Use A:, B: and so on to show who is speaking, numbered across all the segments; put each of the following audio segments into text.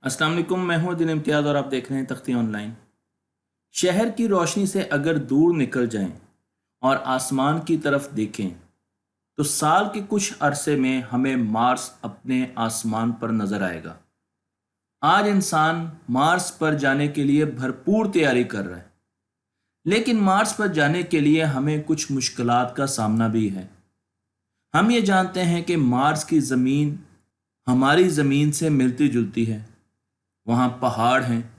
A: अस्सलाम वालेकुम, मैं हूं दिन इम्तियाज़ और आप देख रहे हैं तख्ती ऑनलाइन। शहर की रोशनी से अगर दूर निकल जाएं और आसमान की तरफ देखें तो साल के कुछ अरसे में हमें मार्स अपने आसमान पर नज़र आएगा। आज इंसान मार्स पर जाने के लिए भरपूर तैयारी कर रहा है, लेकिन मार्स पर जाने के लिए हमें कुछ मुश्किलात का सामना भी है। हम ये जानते हैं कि मार्स की ज़मीन हमारी ज़मीन से मिलती जुलती है। वहाँ पहाड़ हैं,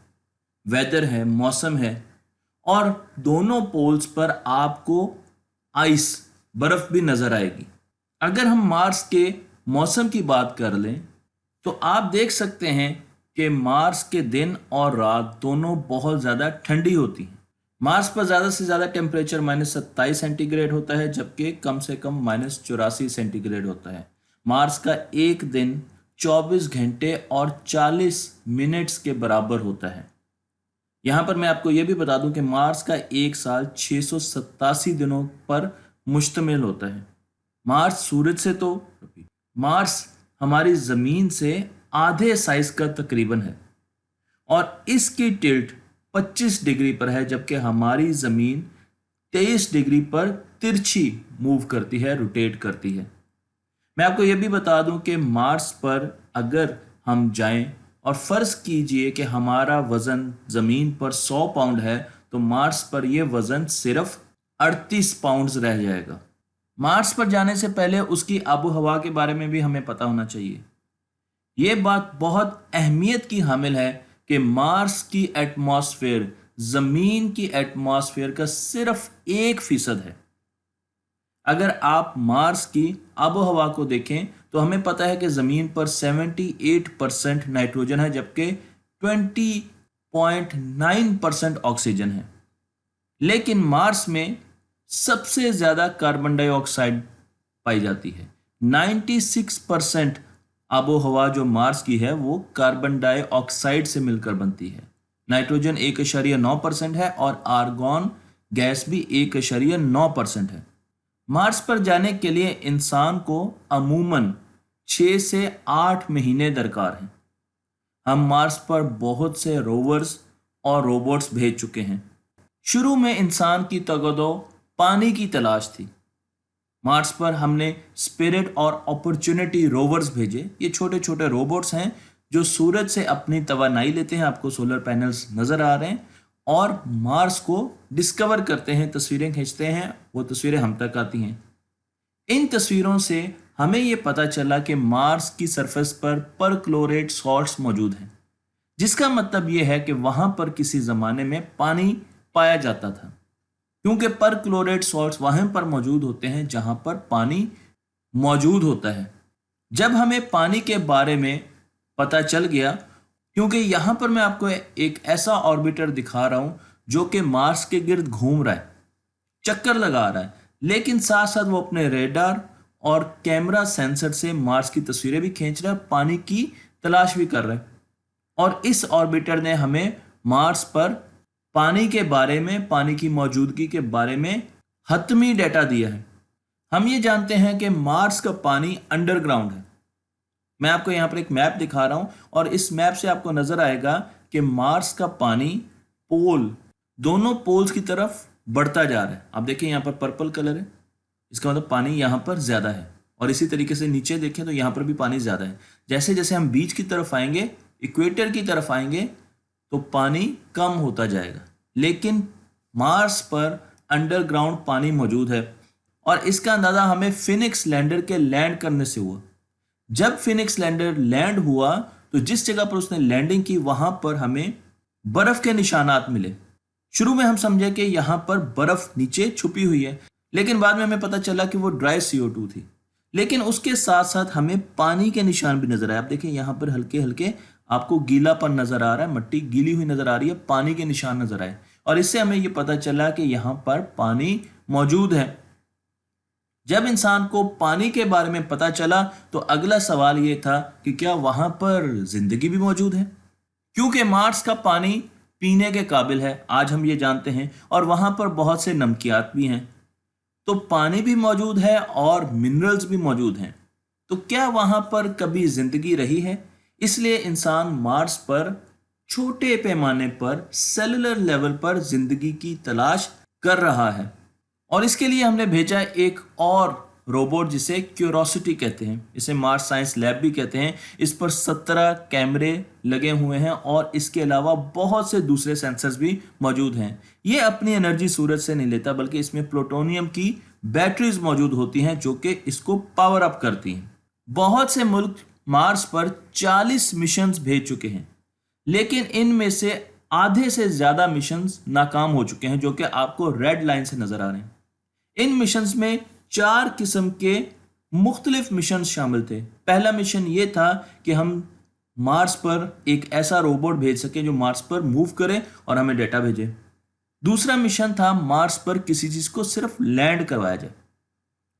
A: वेदर है, मौसम है, और दोनों पोल्स पर आपको आइस बर्फ भी नजर आएगी। अगर हम मार्स के मौसम की बात कर लें तो आप देख सकते हैं कि मार्स के दिन और रात दोनों बहुत ज़्यादा ठंडी होती हैं। मार्स पर ज़्यादा से ज़्यादा टेम्परेचर -27 सेंटीग्रेड होता है, जबकि कम से कम -84 सेंटीग्रेड होता है। मार्स का एक दिन 24 घंटे और 40 मिनट्स के बराबर होता है। यहाँ पर मैं आपको ये भी बता दूं कि मार्स का एक साल 687 दिनों पर मुश्तमिल होता है। मार्स सूरज से तो मार्स हमारी ज़मीन से आधे साइज का तकरीबन है और इसकी टिल्ट 25 डिग्री पर है, जबकि हमारी ज़मीन 23 डिग्री पर तिरछी मूव करती है, रोटेट करती है। मैं आपको यह भी बता दूं कि मार्स पर अगर हम जाएं और फ़र्ज़ कीजिए कि हमारा वज़न ज़मीन पर 100 पाउंड है, तो मार्स पर यह वज़न सिर्फ 38 पाउंड्स रह जाएगा। मार्स पर जाने से पहले उसकी आबो हवा के बारे में भी हमें पता होना चाहिए। ये बात बहुत अहमियत की हामिल है कि मार्स की एटमॉस्फेयर ज़मीन की एटमॉस्फेयर का सिर्फ 1% है। अगर आप मार्स की आबो हवा को देखें तो हमें पता है कि ज़मीन पर 78% नाइट्रोजन है, जबकि 20.9% ऑक्सीजन है। लेकिन मार्स में सबसे ज़्यादा कार्बन डाइऑक्साइड पाई जाती है। 96% आबो हवा जो मार्स की है वो कार्बन डाइऑक्साइड से मिलकर बनती है। नाइट्रोजन 1.9% है और आर्गॉन गैस भी 1.9% है। मार्स पर जाने के लिए इंसान को अमूमन 6 से 8 महीने दरकार हैं। हम मार्स पर बहुत से रोवर्स और रोबोट्स भेज चुके हैं। शुरू में इंसान की तगदो पानी की तलाश थी। मार्स पर हमने स्पिरिट और अपॉर्चुनिटी रोवर्स भेजे। ये छोटे छोटे रोबोट्स हैं जो सूरज से अपनी तवानाई लेते हैं, आपको सोलर पैनल्स नज़र आ रहे हैं, और मार्स को डिस्कवर करते हैं, तस्वीरें खींचते हैं, वो तस्वीरें हम तक आती हैं। इन तस्वीरों से हमें ये पता चला कि मार्स की सरफेस पर परक्लोरेट सॉल्ट्स मौजूद हैं, जिसका मतलब ये है कि वहाँ पर किसी ज़माने में पानी पाया जाता था, क्योंकि परक्लोरेट सॉल्ट्स वहाँ पर मौजूद होते हैं जहाँ पर पानी मौजूद होता है। जब हमें पानी के बारे में पता चल गया, क्योंकि यहाँ पर मैं आपको एक ऐसा ऑर्बिटर दिखा रहा हूँ जो कि मार्स के गिर्द घूम रहा है, चक्कर लगा रहा है, लेकिन साथ साथ वो अपने रेडार और कैमरा सेंसर से मार्स की तस्वीरें भी खींच रहा है, पानी की तलाश भी कर रहा है। और इस ऑर्बिटर ने हमें मार्स पर पानी के बारे में, पानी की मौजूदगी के बारे में हतमी डेटा दिया है। हम ये जानते हैं कि मार्स का पानी अंडरग्राउंड है। मैं आपको यहाँ पर एक मैप दिखा रहा हूँ और इस मैप से आपको नजर आएगा कि मार्स का पानी पोल, दोनों पोल्स की तरफ बढ़ता जा रहा है। आप देखिए यहाँ पर पर्पल कलर है, इसका मतलब पानी यहाँ पर ज़्यादा है। और इसी तरीके से नीचे देखें तो यहाँ पर भी पानी ज़्यादा है। जैसे जैसे हम बीच की तरफ आएंगे, इक्वेटर की तरफ आएंगे, तो पानी कम होता जाएगा। लेकिन मार्स पर अंडरग्राउंड पानी मौजूद है और इसका अंदाज़ा हमें फिनिक्स लैंडर के लैंड करने से हुआ। जब फिनिक्स लैंडर लैंड हुआ तो जिस जगह पर उसने लैंडिंग की वहां पर हमें बर्फ के निशानात मिले। शुरू में हम समझे कि यहां पर बर्फ नीचे छुपी हुई है, लेकिन बाद में हमें पता चला कि वो ड्राई CO2 थी। लेकिन उसके साथ साथ हमें पानी के निशान भी नजर आए। आप देखिए यहाँ पर हल्के हल्के आपको गीलापन नजर आ रहा है, मट्टी गीली हुई नजर आ रही है, पानी के निशान नजर आए, और इससे हमें यह पता चला कि यहाँ पर पानी मौजूद है। जब इंसान को पानी के बारे में पता चला तो अगला सवाल ये था कि क्या वहां पर जिंदगी भी मौजूद है, क्योंकि मार्स का पानी पीने के काबिल है, आज हम ये जानते हैं, और वहां पर बहुत से नमकियात भी हैं। तो पानी भी मौजूद है और मिनरल्स भी मौजूद हैं। तो क्या वहां पर कभी जिंदगी रही है? इसलिए इंसान मार्स पर छोटे पैमाने पर सेलुलर लेवल पर जिंदगी की तलाश कर रहा है। और इसके लिए हमने भेजा एक और रोबोट जिसे क्यूरोसिटी कहते हैं, इसे मार्स साइंस लैब भी कहते हैं। इस पर 17 कैमरे लगे हुए हैं और इसके अलावा बहुत से दूसरे सेंसर्स भी मौजूद हैं। ये अपनी एनर्जी सूरज से नहीं लेता, बल्कि इसमें प्लूटोनियम की बैटरीज मौजूद होती हैं जो कि इसको पावर अप करती हैं। बहुत से मुल्क मार्स पर 40 मिशंस भेज चुके हैं, लेकिन इनमें से आधे से ज्यादा मिशंस नाकाम हो चुके हैं, जो कि आपको रेड लाइन से नजर आ रहे हैं। इन मिशंस में 4 किस्म के मुख्तलिफ मिशन शामिल थे। पहला मिशन ये था कि हम मार्स पर एक ऐसा रोबोट भेज सके जो मार्स पर मूव करे और हमें डेटा भेजे। दूसरा मिशन था मार्स पर किसी चीज को सिर्फ लैंड करवाया जाए।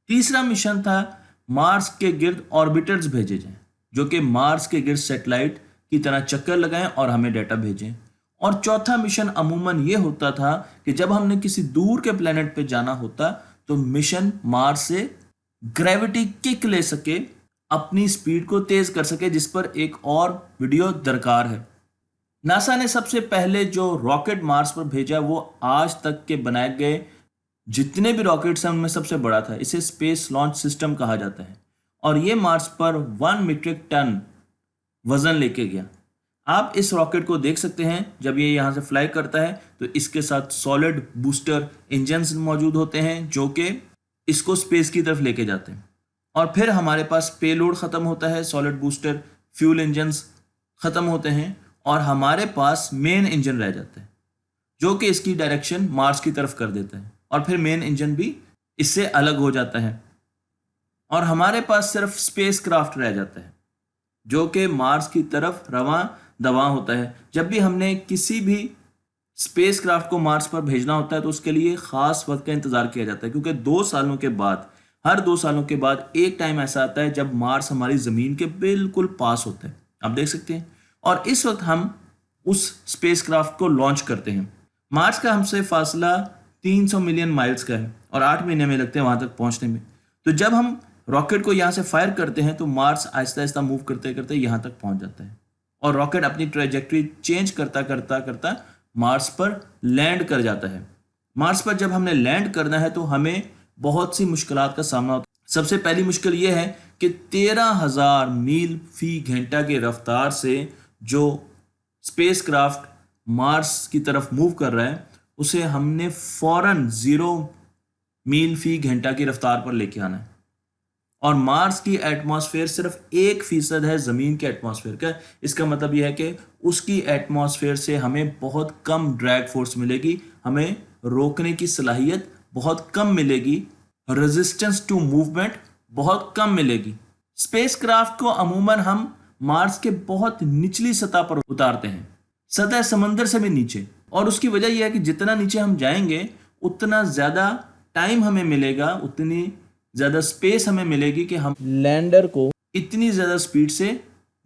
A: तीसरा मिशन था मार्स के गिर्द ऑर्बिटर्स भेजे जाएं, जो कि मार्स के गिर्द सैटेलाइट की तरह चक्कर लगाएं और हमें डेटा भेजें। और चौथा मिशन अमूमन यह होता था कि जब हमने किसी दूर के प्लेनेट पे जाना होता तो मिशन मार्स से ग्रेविटी किक ले सके, अपनी स्पीड को तेज कर सके, जिस पर एक और वीडियो दरकार है। नासा ने सबसे पहले जो रॉकेट मार्स पर भेजा वो आज तक के बनाए गए जितने भी रॉकेट्स हैं उनमें सबसे बड़ा था। इसे स्पेस लॉन्च सिस्टम कहा जाता है और ये मार्स पर 1 मीट्रिक टन वजन लेके गया। आप इस रॉकेट को देख सकते हैं, जब ये यहाँ से फ्लाई करता है तो इसके साथ सॉलिड बूस्टर इंजन्स मौजूद होते हैं जो कि इसको स्पेस की तरफ लेके जाते हैं। और फिर हमारे पास पेलोड ख़त्म होता है, सॉलिड बूस्टर फ्यूल इंजन्स ख़त्म होते हैं और हमारे पास मेन इंजन रह जाता है जो कि इसकी डायरेक्शन मार्स की तरफ कर देता है। और फिर मेन इंजन भी इससे अलग हो जाता है और हमारे पास सिर्फ स्पेस क्राफ्ट रह जाता है जो कि मार्स की तरफ रवां दवां होता है। जब भी हमने किसी भी स्पेस क्राफ्ट को मार्स पर भेजना होता है तो उसके लिए ख़ास वक्त का इंतज़ार किया जाता है, क्योंकि 2 सालों के बाद, हर 2 सालों के बाद एक टाइम ऐसा आता है जब मार्स हमारी ज़मीन के बिल्कुल पास होता है, आप देख सकते हैं। और इस वक्त हम उस स्पेस क्राफ्ट को लॉन्च करते हैं। मार्स का हमसे फासला 300 मिलियन माइल्स का है और 8 महीने में लगते हैं वहाँ तक पहुँचने में। तो जब हम रॉकेट को यहाँ से फायर करते हैं तो मार्स आहिस्ता आहिस्ता मूव करते करते यहाँ तक पहुँच जाता है और रॉकेट अपनी ट्रेजेक्ट्री चेंज करता करता करता मार्स पर लैंड कर जाता है। मार्स पर जब हमने लैंड करना है तो हमें बहुत सी मुश्किलात का सामना होता है। सबसे पहली मुश्किल ये है कि 13,000 मील फी घंटा की रफ्तार से जो स्पेस क्राफ्ट मार्स की तरफ मूव कर रहा है उसे हमने फौरन 0 मील फी घंटा की रफ्तार पर लेके आना है। और मार्स की एटमॉस्फेयर सिर्फ 1% है ज़मीन के एटमॉस्फेयर का। इसका मतलब यह है कि उसकी एटमॉस्फेयर से हमें बहुत कम ड्रैग फोर्स मिलेगी, हमें रोकने की सलाहियत बहुत कम मिलेगी, रेजिस्टेंस टू मूवमेंट बहुत कम मिलेगी। स्पेसक्राफ्ट को अमूमन हम मार्स के बहुत निचली सतह पर उतारते हैं, सतह समंदर से भी नीचे। और उसकी वजह यह है कि जितना नीचे हम जाएंगे उतना ज़्यादा टाइम हमें मिलेगा, उतनी ज़्यादा स्पेस हमें मिलेगी कि हम लैंडर को इतनी ज़्यादा स्पीड से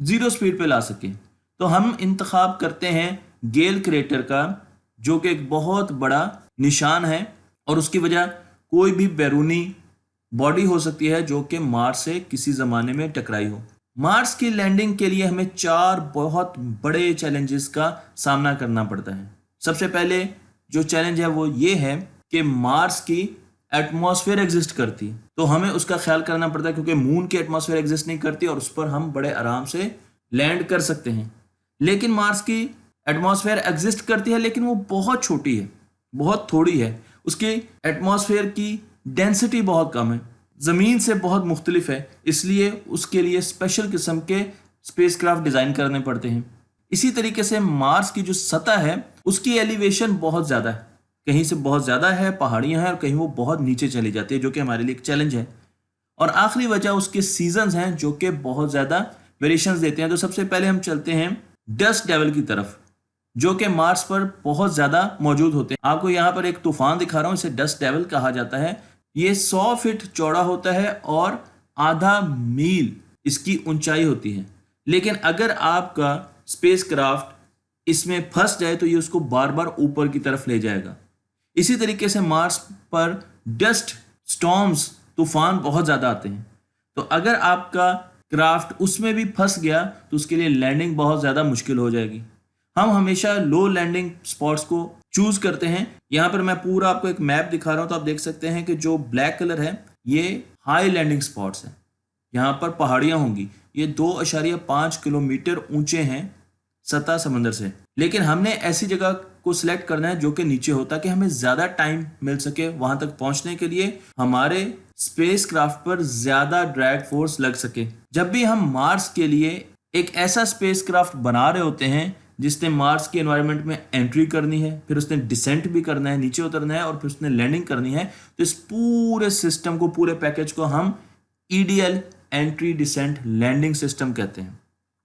A: 0 स्पीड पे ला सकें। तो हम इंतखाब करते हैं गेल क्रेटर का, जो कि एक बहुत बड़ा निशान है और उसकी वजह कोई भी बैरूनी बॉडी हो सकती है जो कि मार्स से किसी ज़माने में टकराई हो। मार्स की लैंडिंग के लिए हमें 4 बहुत बड़े चैलेंजेस का सामना करना पड़ता है। सबसे पहले जो चैलेंज है वो ये है कि मार्स की एटमॉस्फेयर एग्जिस्ट करती, तो हमें उसका ख्याल करना पड़ता है, क्योंकि मून की एटमॉस्फेयर एग्जिस्ट नहीं करती और उस पर हम बड़े आराम से लैंड कर सकते हैं। लेकिन मार्स की एटमॉस्फेयर एग्जिस्ट करती है लेकिन वो बहुत छोटी है, बहुत थोड़ी है। उसकी एटमॉस्फेयर की डेंसिटी बहुत कम है, ज़मीन से बहुत मुख्तलिफ है, इसलिए उसके लिए स्पेशल किस्म के स्पेसक्राफ्ट डिज़ाइन करने पड़ते हैं। इसी तरीके से मार्स की जो सतह है उसकी एलिवेशन बहुत ज़्यादा है, कहीं से बहुत ज़्यादा है, पहाड़ियाँ हैं, और कहीं वो बहुत नीचे चली जाती है, जो कि हमारे लिए एक चैलेंज है। और आखिरी वजह उसके सीजन्स हैं जो कि बहुत ज़्यादा वेरिएशंस देते हैं। तो सबसे पहले हम चलते हैं डस्ट डेवल की तरफ, जो कि मार्स पर बहुत ज़्यादा मौजूद होते हैं। आपको यहाँ पर एक तूफान दिखा रहा हूँ, इसे डस्ट डेवल कहा जाता है। ये 100 फीट चौड़ा होता है और आधा मील इसकी ऊंचाई होती है। लेकिन अगर आपका स्पेसक्राफ्ट इसमें फंस जाए तो ये उसको बार बार ऊपर की तरफ ले जाएगा। इसी तरीके से मार्स पर डस्ट स्टॉर्म्स, तूफान बहुत ज़्यादा आते हैं। तो अगर आपका क्राफ्ट उसमें भी फंस गया तो उसके लिए लैंडिंग बहुत ज़्यादा मुश्किल हो जाएगी। हम हमेशा लो लैंडिंग स्पॉट्स को चूज करते हैं। यहाँ पर मैं पूरा आपको एक मैप दिखा रहा हूँ, तो आप देख सकते हैं कि जो ब्लैक कलर है ये हाई लैंडिंग स्पॉट्स हैं। यहाँ पर पहाड़ियाँ होंगी, ये 2.5 किलोमीटर ऊंचे हैं सतह समंदर से। लेकिन हमने ऐसी जगह को सिलेक्ट करना है जो कि नीचे हो, ताकि हमें ज़्यादा टाइम मिल सके वहां तक पहुंचने के लिए, हमारे स्पेस क्राफ्ट पर ज़्यादा ड्रैग फोर्स लग सके। जब भी हम मार्स के लिए एक ऐसा स्पेस क्राफ्ट बना रहे होते हैं जिसने मार्स के एनवायरनमेंट में एंट्री करनी है, फिर उसने डिसेंट भी करना है, नीचे उतरना है, और फिर उसने लैंडिंग करनी है, तो इस पूरे सिस्टम को, पूरे पैकेज को हम EDL, entry descent landing system कहते हैं।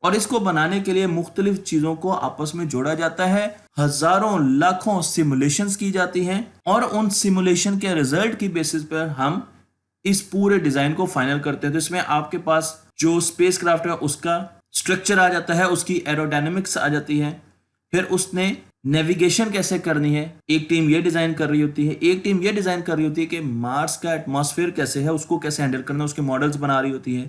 A: और इसको बनाने के लिए मुख्तलिफ चीजों को आपस में जोड़ा जाता है, हजारों लाखों सिमुलेशंस की जाती हैं, और उन सिमुलेशन के रिजल्ट की बेसिस पर हम इस पूरे डिजाइन को फाइनल करते हैं। तो इसमें आपके पास जो स्पेस क्राफ्ट है उसका स्ट्रक्चर आ जाता है, उसकी एरोडायनेमिक्स आ जाती है, फिर उसने नेविगेशन कैसे करनी है, एक टीम ये डिजाइन कर रही होती है, एक टीम ये डिजाइन कर रही होती है कि मार्स का एटमॉस्फेयर कैसे है, उसको कैसे हैंडल करना है, उसके मॉडल्स बना रही होती है।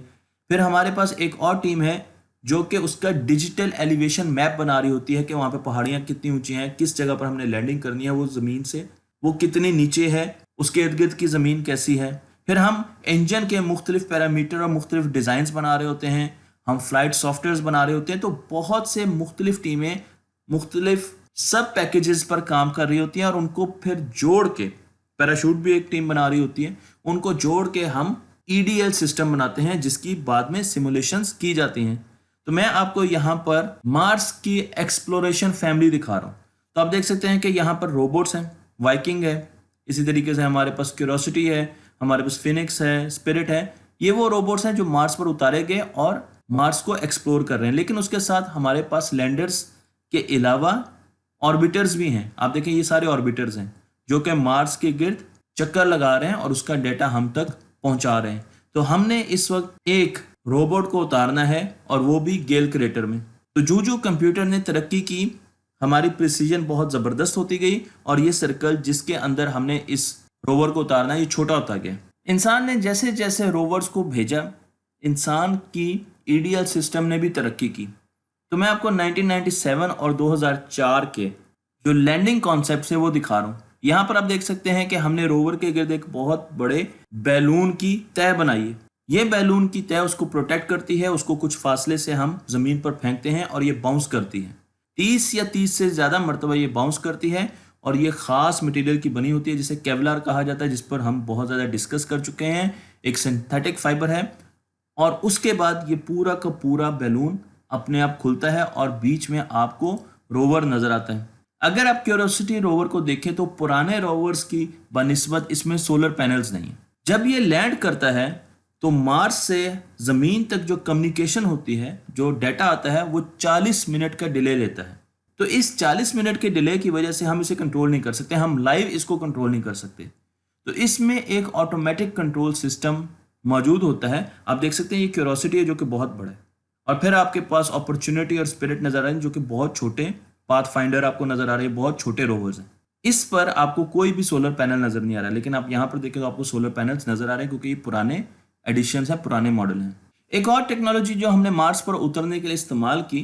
A: फिर हमारे पास एक और टीम है जो कि उसका डिजिटल एलिवेशन मैप बना रही होती है कि वहां पे पहाड़ियां कितनी ऊंची हैं, किस जगह पर हमने लैंडिंग करनी है, वो जमीन से वो कितनी नीचे है, उसके इर्द गिर्द की जमीन कैसी है। फिर हम इंजन के मुख्तलिफ पैरामीटर और मुख्तलिफ डिजाइन बना रहे होते हैं, हम फ्लाइट सॉफ्टवेयर बना रहे होते हैं। तो बहुत से मुख्तलिफ टीमें मुख्तलिफ सब पैकेजेस पर काम कर रही होती हैं, और उनको फिर जोड़ के, पैराशूट भी एक टीम बना रही होती है, उनको जोड़ के हम ईडीएल सिस्टम बनाते हैं जिसकी बाद में सिमुलेशंस की जाती हैं। तो मैं आपको यहाँ पर मार्स की एक्सप्लोरेशन फैमिली दिखा रहा हूँ। तो आप देख सकते हैं कि यहाँ पर रोबोट्स हैं, वाइकिंग है, इसी तरीके से हमारे पास क्यूरोसिटी है, हमारे पास फिनिक्स है, स्पिरिट है। ये वो रोबोट्स हैं जो मार्स पर उतारे गए और मार्स को एक्सप्लोर कर रहे हैं। लेकिन उसके साथ हमारे पास लैंडर्स के अलावा ऑर्बिटर्स भी हैं। आप देखें ये सारे ऑर्बिटर्स हैं जो कि मार्स के गिर्द चक्कर लगा रहे हैं और उसका डेटा हम तक पहुंचा रहे हैं। तो हमने इस वक्त एक रोबोट को उतारना है, और वो भी गेल क्रेटर में। तो जो कंप्यूटर ने तरक्की की, हमारी प्रिसीजन बहुत ज़बरदस्त होती गई, और ये सर्कल जिसके अंदर हमने इस रोवर को उतारना है ये छोटा होता गया। इंसान ने जैसे जैसे रोवर्स को भेजा, इंसान की ईडीएल सिस्टम ने भी तरक्की की। तो मैं आपको 1997 और 2004 के जो लैंडिंग कॉन्सेप्ट है वो दिखा रहा हूँ। यहाँ पर आप देख सकते हैं कि हमने रोवर के गिर्द एक बहुत बड़े बैलून की तह बनाई है। ये बैलून की तह उसको प्रोटेक्ट करती है, उसको कुछ फासले से हम जमीन पर फेंकते हैं और ये बाउंस करती है। 30 या 30 से ज़्यादा मरतबा ये बाउंस करती है, और ये ख़ास मटेरियल की बनी होती है जिसे केवलार कहा जाता है, जिस पर हम बहुत ज़्यादा डिस्कस कर चुके हैं। एक सिंथेटिक फाइबर है, और उसके बाद ये पूरा का पूरा बैलून अपने आप खुलता है और बीच में आपको रोवर नज़र आता है। अगर आप क्यूरोसिटी रोवर को देखें तो पुराने रोवर्स की बनिस्बत इसमें सोलर पैनल्स नहीं है। जब ये लैंड करता है तो मार्स से ज़मीन तक जो कम्युनिकेशन होती है, जो डाटा आता है, वो 40 मिनट का डिले लेता है। तो इस 40 मिनट के डिले की वजह से हम इसे कंट्रोल नहीं कर सकते, हम लाइव इसको कंट्रोल नहीं कर सकते। तो इसमें एक ऑटोमेटिक कंट्रोल सिस्टम मौजूद होता है। आप देख सकते हैं ये क्यूरोसिटी है जो कि बहुत बड़ा है, और फिर आपके पास अपॉर्चुनिटी और स्पिरिट नज़र आ रहे हैं जो कि बहुत छोटे, पाथफाइंडर आपको नज़र आ रहे हैं, बहुत छोटे रोवर्स हैं। इस पर आपको कोई भी सोलर पैनल नज़र नहीं आ रहा, लेकिन आप यहाँ पर देखें तो आपको सोलर पैनल्स नज़र आ रहे हैं क्योंकि ये पुराने एडिशंस हैं, पुराने मॉडल हैं। एक और टेक्नोलॉजी जो हमने मार्स पर उतरने के लिए इस्तेमाल की,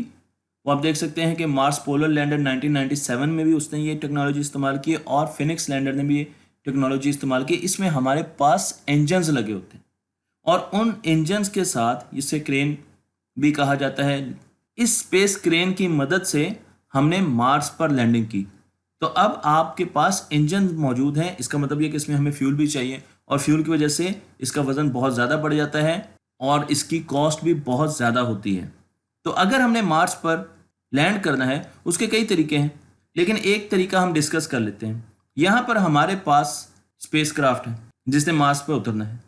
A: वो आप देख सकते हैं कि मार्स पोलर लैंडर 1997 में भी उसने ये टेक्नोलॉजी इस्तेमाल की, और फिनिक्स लैंडर ने भी ये टेक्नोलॉजी इस्तेमाल की। इसमें हमारे पास इंजन्स लगे होते हैं, और उन इंजन्स के साथ, इसे क्रेन भी कहा जाता है, इस स्पेस क्रेन की मदद से हमने मार्स पर लैंडिंग की। तो अब आपके पास इंजन मौजूद हैं, इसका मतलब ये कि इसमें हमें फ्यूल भी चाहिए, और फ्यूल की वजह से इसका वज़न बहुत ज़्यादा बढ़ जाता है और इसकी कॉस्ट भी बहुत ज़्यादा होती है। तो अगर हमने मार्स पर लैंड करना है, उसके कई तरीके हैं, लेकिन एक तरीका हम डिस्कस कर लेते हैं। यहाँ पर हमारे पास स्पेसक्राफ्ट है जिसने मार्स पर उतरना है,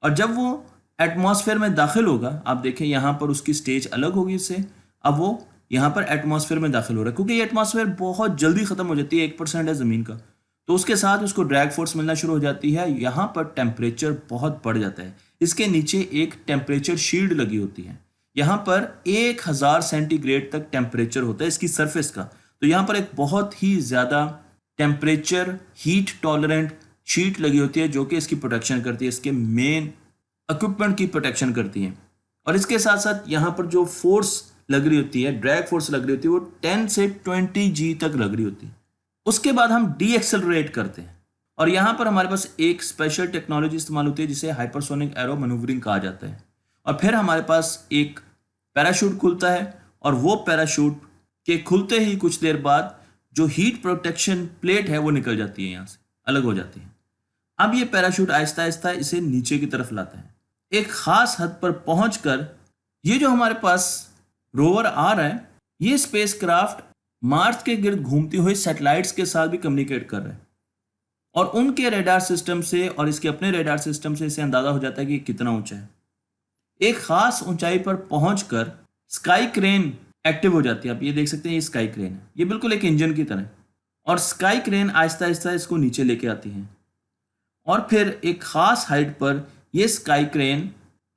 A: और जब वो एटमॉस्फेयर में दाखिल होगा, आप देखें यहाँ पर उसकी स्टेज अलग होगी इससे। अब वो यहाँ पर एटमॉस्फेयर में दाखिल हो रहा है, क्योंकि ये एटमॉस्फेयर बहुत जल्दी ख़त्म हो जाती है, 1% है ज़मीन का, तो उसके साथ उसको ड्रैग फोर्स मिलना शुरू हो जाती है। यहाँ पर टेम्परेचर बहुत बढ़ जाता है। इसके नीचे एक टेम्परेचर शील्ड लगी होती है, यहाँ पर 1000 सेंटीग्रेड तक टेम्परेचर होता है इसकी सरफेस का। तो यहाँ पर एक बहुत ही ज़्यादा टेम्परेचर हीट टॉलरेंट शीट लगी होती है जो कि इसकी प्रोटेक्शन करती है, इसके मेन इक्विपमेंट की प्रोटेक्शन करती है। और इसके साथ साथ यहाँ पर जो फोर्स लग रही होती है, ड्रैग फोर्स लग रही होती है, वो 10 से 20 जी तक लग रही होती है। उसके बाद हम डी एक्सेलरेट करते हैं और यहाँ पर हमारे पास एक स्पेशल टेक्नोलॉजी इस्तेमाल होती है जिसे हाइपरसोनिक एरो मैन्यूवरिंग कहा जाता है। और फिर हमारे पास एक पैराशूट खुलता है और वो पैराशूट के खुलते ही कुछ देर बाद जो हीट प्रोटेक्शन प्लेट है वो निकल जाती है, यहाँ से अलग हो जाती है। अब ये पैराशूट आहिस्ता आहिस्ता इसे नीचे की तरफ लाता है। एक खास हद पर पहुंचकर ये जो हमारे पास रोवर आ रहा है, ये स्पेसक्राफ्ट मार्स के गिर्द घूमती हुई सैटेलाइट्स के साथ भी कम्युनिकेट कर रहा है और उनके रेडार सिस्टम से और इसके अपने रेडार सिस्टम से इसे अंदाजा हो जाता है कि कितना ऊंचा है। एक खास ऊंचाई पर पहुंचकर स्काई क्रेन एक्टिव हो जाती है। आप ये देख सकते हैं, ये स्काई क्रेन है, ये बिल्कुल एक इंजन की तरह, और स्काई क्रेन आहिस्ता आहिस्ता इसको नीचे लेके आती है और फिर एक खास हाइट पर यह स्काई क्रेन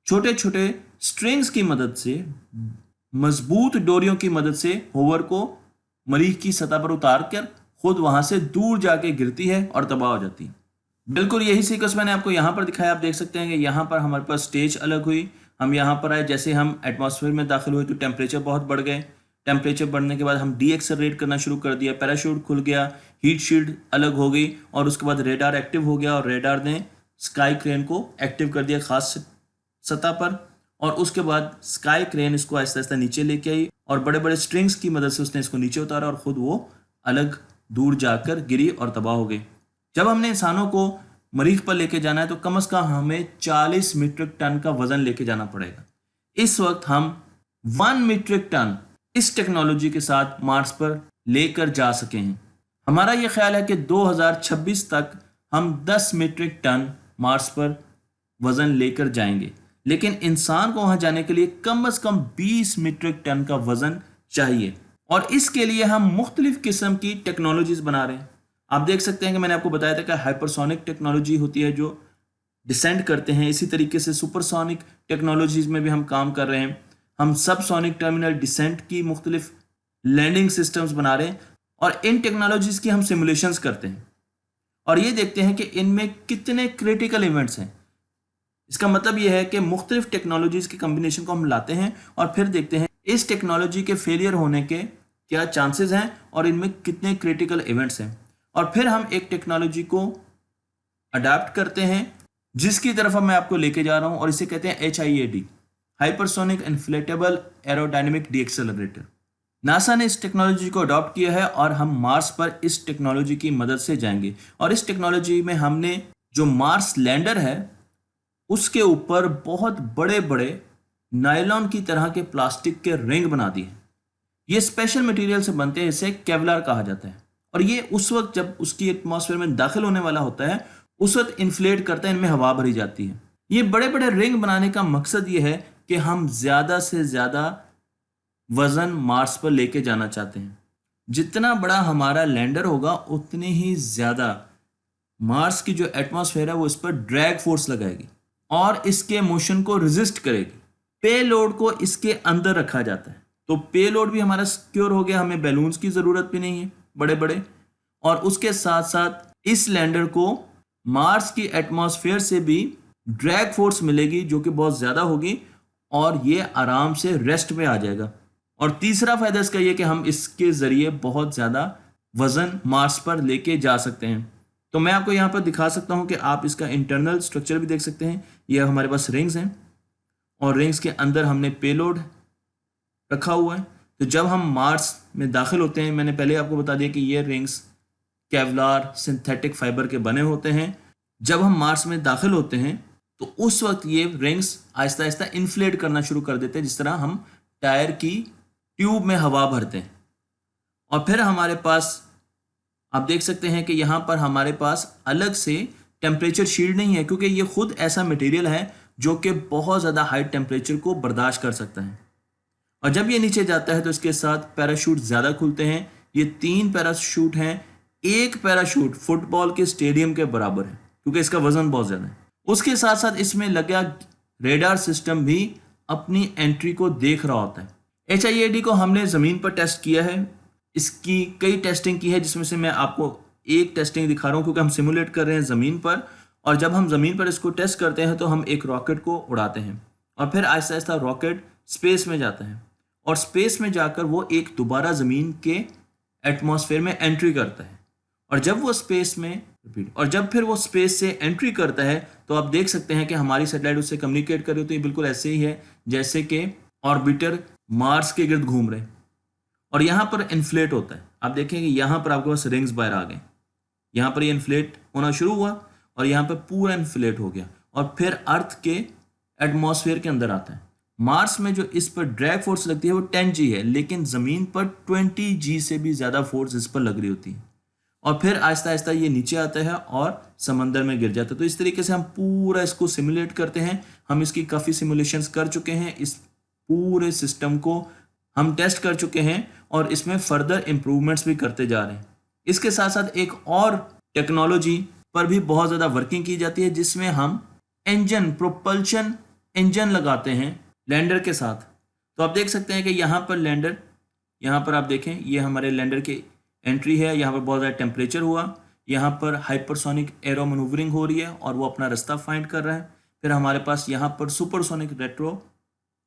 A: छोटे छोटे स्ट्रिंग्स की मदद से, मजबूत डोरियों की मदद से होवर को मरीख की सतह पर उतार कर खुद वहां से दूर जाके गिरती है और तबाह हो जाती है। बिल्कुल यही सीक्वेंस मैंने आपको यहाँ पर दिखाया। आप देख सकते हैं कि यहाँ पर हमारे पास स्टेज अलग हुई, हम यहाँ पर आए, जैसे हम एटमॉस्फेयर में दाखिल हुए तो टेम्परेचर बहुत बढ़ गए। टेम्परेचर बढ़ने के बाद हम डी एक्सेलरेट करना शुरू कर दिया, पैराशूट खुल गया, हीट शील्ड अलग हो गई और उसके बाद रेडार एक्टिव हो गया और रेडार ने स्काई क्रेन को एक्टिव कर दिया खास सतह पर। और उसके बाद स्काई क्रेन इसको आहिस्ता आहिस्ता नीचे लेके आई और बड़े बड़े स्ट्रिंग्स की मदद से उसने इसको नीचे उतारा और ख़ुद वो अलग दूर जाकर गिरी और तबाह हो गई। जब हमने इंसानों को मरीख पर लेके जाना है तो कम से कम हमें 40 मीट्रिक टन का वजन लेके जाना पड़ेगा। इस वक्त हम 1 मीट्रिक टन इस टेक्नोलॉजी के साथ मार्स पर लेकर जा सके हैं। हमारा ये ख्याल है कि 2026 तक हम 10 मीट्रिक टन मार्स पर वजन लेकर जाएंगे, लेकिन इंसान को वहां जाने के लिए कम से कम 20 मीट्रिक टन का वजन चाहिए और इसके लिए हम मुख्तलिफ किस्म की टेक्नोलॉजीज बना रहे हैं। आप देख सकते हैं कि मैंने आपको बताया था कि हाइपरसोनिक टेक्नोलॉजी होती है जो डिसेंड करते हैं, इसी तरीके से सुपरसोनिक टेक्नोलॉजीज में भी हम काम कर रहे हैं। हम सबसोनिक टर्मिनल डिसेंट की मुख्तलिफ लैंडिंग सिस्टम्स बना रहे हैं और इन टेक्नोलॉजीज की हम सिमुलेशंस करते हैं और ये देखते हैं कि इनमें कितने क्रिटिकल इवेंट्स हैं। इसका मतलब यह है कि मुख्तलिफ टेक्नोलॉजीज के कम्बिनेशन को हम लाते हैं और फिर देखते हैं इस टेक्नोलॉजी के फेलियर होने के क्या चांसेस हैं और इनमें कितने क्रिटिकल इवेंट्स हैं, और फिर हम एक टेक्नोलॉजी को अडाप्ट करते हैं जिसकी तरफ मैं आपको लेके जा रहा हूं और इसे कहते हैं HIAD, hypersonic inflatable aerodynamic decelerator. NASA ने इस टेक्नोलॉजी को अडॉप्ट किया है और हम मार्स पर इस टेक्नोलॉजी की मदद से जाएंगे और इस टेक्नोलॉजी में हमने जो मार्स लैंडर है उसके ऊपर बहुत बड़े बड़े नायलॉन की तरह के प्लास्टिक के रिंग बना दिए। ये स्पेशल मटेरियल से बनते हैं, इसे केवलार कहा जाता है और ये उस वक्त जब उसकी एटमॉस्फेयर में दाखिल होने वाला होता है उस वक्त इन्फ्लेट करता है, इनमें हवा भरी जाती है। ये बड़े बड़े रिंग बनाने का मकसद ये है कि हम ज़्यादा से ज़्यादा वज़न मार्स पर लेके जाना चाहते हैं। जितना बड़ा हमारा लैंडर होगा उतनी ही ज़्यादा मार्स की जो एटमॉस्फेयर है वो इस पर ड्रैग फोर्स लगाएगी और इसके मोशन को रेजिस्ट करेगी। पे लोड को इसके अंदर रखा जाता है, तो पे लोड भी हमारा सिक्योर हो गया, हमें बैलून्स की ज़रूरत भी नहीं है बड़े बड़े, और उसके साथ साथ इस लैंडर को मार्स की एटमॉस्फेयर से भी ड्रैग फोर्स मिलेगी जो कि बहुत ज़्यादा होगी और ये आराम से रेस्ट पे आ जाएगा। और तीसरा फ़ायदा इसका ये कि हम इसके ज़रिए बहुत ज़्यादा वज़न मार्स पर लेके जा सकते हैं। तो मैं आपको यहाँ पर दिखा सकता हूँ कि आप इसका इंटरनल स्ट्रक्चर भी देख सकते हैं। ये हमारे पास रिंग्स हैं और रिंग्स के अंदर हमने पेलोड रखा हुआ है। तो जब हम मार्स में दाखिल होते हैं, मैंने पहले आपको बता दिया कि ये रिंग्स केवलार सिंथेटिक फाइबर के बने होते हैं। जब हम मार्स में दाखिल होते हैं तो उस वक्त ये रिंग्स आहिस्ता आहिस्ता इन्फ्लेट करना शुरू कर देते हैं, जिस तरह हम टायर की ट्यूब में हवा भरते हैं। और फिर हमारे पास आप देख सकते हैं कि यहाँ पर हमारे पास अलग से टेम्परेचर शील्ड नहीं है, क्योंकि ये खुद ऐसा मटेरियल है जो कि बहुत ज़्यादा हाई टेम्परेचर को बर्दाश्त कर सकता है। और जब ये नीचे जाता है तो इसके साथ पैराशूट ज़्यादा खुलते हैं। ये 3 पैराशूट हैं। एक पैराशूट फुटबॉल के स्टेडियम के बराबर है क्योंकि इसका वज़न बहुत ज़्यादा है। उसके साथ साथ इसमें लगा रेडार सिस्टम भी अपनी एंट्री को देख रहा होता है। HIAD को हमने ज़मीन पर टेस्ट किया है, इसकी कई टेस्टिंग की है, जिसमें से मैं आपको एक टेस्टिंग दिखा रहा हूँ क्योंकि हम सिमुलेट कर रहे हैं ज़मीन पर। और जब हम ज़मीन पर इसको टेस्ट करते हैं तो हम एक रॉकेट को उड़ाते हैं और फिर आहिस्ता आहिस्ता रॉकेट स्पेस में जाता है और स्पेस में जाकर वो एक दोबारा ज़मीन के एटमॉस्फेयर में एंट्री करता है। और जब वो स्पेस में और जब फिर वो स्पेस से एंट्री करता है तो आप देख सकते हैं कि हमारी सैटेलाइट उससे कम्युनिकेट कर रही हो। तो ये बिल्कुल ऐसे ही है जैसे कि ऑर्बिटर मार्स के गिर्द घूम रहे हैं और यहाँ पर इन्फ्लेट होता है। आप देखेंगे यहाँ पर आपके पास रिंग्स बाहर आ गए, यहाँ पर ये इन्फ्लेट होना शुरू हुआ और यहाँ पर पूरा इन्फ्लेट हो गया और फिर अर्थ के एटमॉस्फेयर के अंदर आता है। मार्स में जो इस पर ड्रैग फोर्स लगती है वो 10G है, लेकिन ज़मीन पर 20G से भी ज़्यादा फोर्स इस पर लग रही होती है और फिर आहिस्ता आहिस्ता ये नीचे आता है और समंदर में गिर जाता है। तो इस तरीके से हम पूरा इसको सिमुलेट करते हैं। हम इसकी काफ़ी सिमुलेशंस कर चुके हैं, इस पूरे सिस्टम को हम टेस्ट कर चुके हैं और इसमें फर्दर इम्प्रूवमेंट्स भी करते जा रहे हैं। इसके साथ साथ एक और टेक्नोलॉजी पर भी बहुत ज़्यादा वर्किंग की जाती है जिसमें हम प्रोपल्शन इंजन लगाते हैं लैंडर के साथ। तो आप देख सकते हैं कि यहाँ पर लैंडर, यहाँ पर आप देखें ये हमारे लैंडर की एंट्री है। यहाँ पर बहुत ज़्यादा टेम्परेचर हुआ, यहाँ पर हाइपरसोनिक एरो मैनूवरिंग हो रही है और वो अपना रास्ता फाइंड कर रहा है। फिर हमारे पास यहाँ पर सुपरसोनिक रेट्रो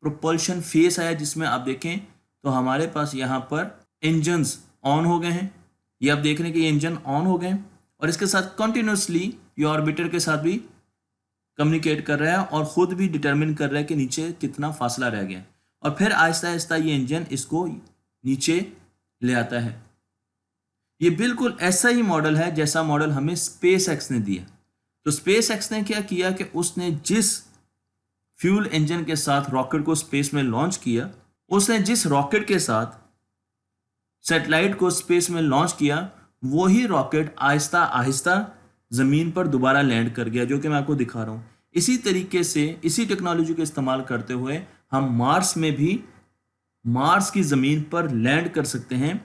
A: प्रोपल्शन फेस आया जिसमें आप देखें तो हमारे पास यहाँ पर इंजन्स ऑन हो गए हैं। ये आप देख रहे हैं कि ये इंजन ऑन हो गए और इसके साथ कंटिन्यूसली ये ऑर्बिटर के साथ भी कम्युनिकेट कर रहा है और ख़ुद भी डिटरमिन कर रहा है कि नीचे कितना फासला रह गया और फिर आहिस्ता आहिस्ता ये इंजन इसको नीचे ले आता है। ये बिल्कुल ऐसा ही मॉडल है जैसा मॉडल हमें स्पेस एक्स ने दिया। तो स्पेस एक्स ने क्या किया कि उसने जिस फ्यूल इंजन के साथ रॉकेट को स्पेस में लॉन्च किया, उसने जिस रॉकेट के साथ सैटेलाइट को स्पेस में लॉन्च किया वही रॉकेट आहिस्ता आहिस्ता ज़मीन पर दोबारा लैंड कर गया, जो कि मैं आपको दिखा रहा हूँ। इसी तरीके से इसी टेक्नोलॉजी का इस्तेमाल करते हुए हम मार्स में भी मार्स की ज़मीन पर लैंड कर सकते हैं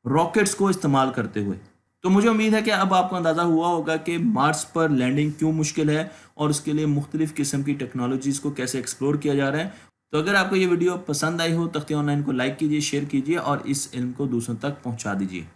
A: रॉकेट्स को इस्तेमाल करते हुए। तो मुझे उम्मीद है कि अब आपको अंदाज़ा हुआ होगा कि मार्स पर लैंडिंग क्यों मुश्किल है और उसके लिए मुख्तलिफ़ किस्म की टेक्नोलॉजीज़ को कैसे एक्सप्लोर किया जा रहा है। तो अगर आपको ये वीडियो पसंद आई हो तख्ती ऑनलाइन को लाइक कीजिए, शेयर कीजिए और इस इल्म को दूसरों तक पहुँचा दीजिए।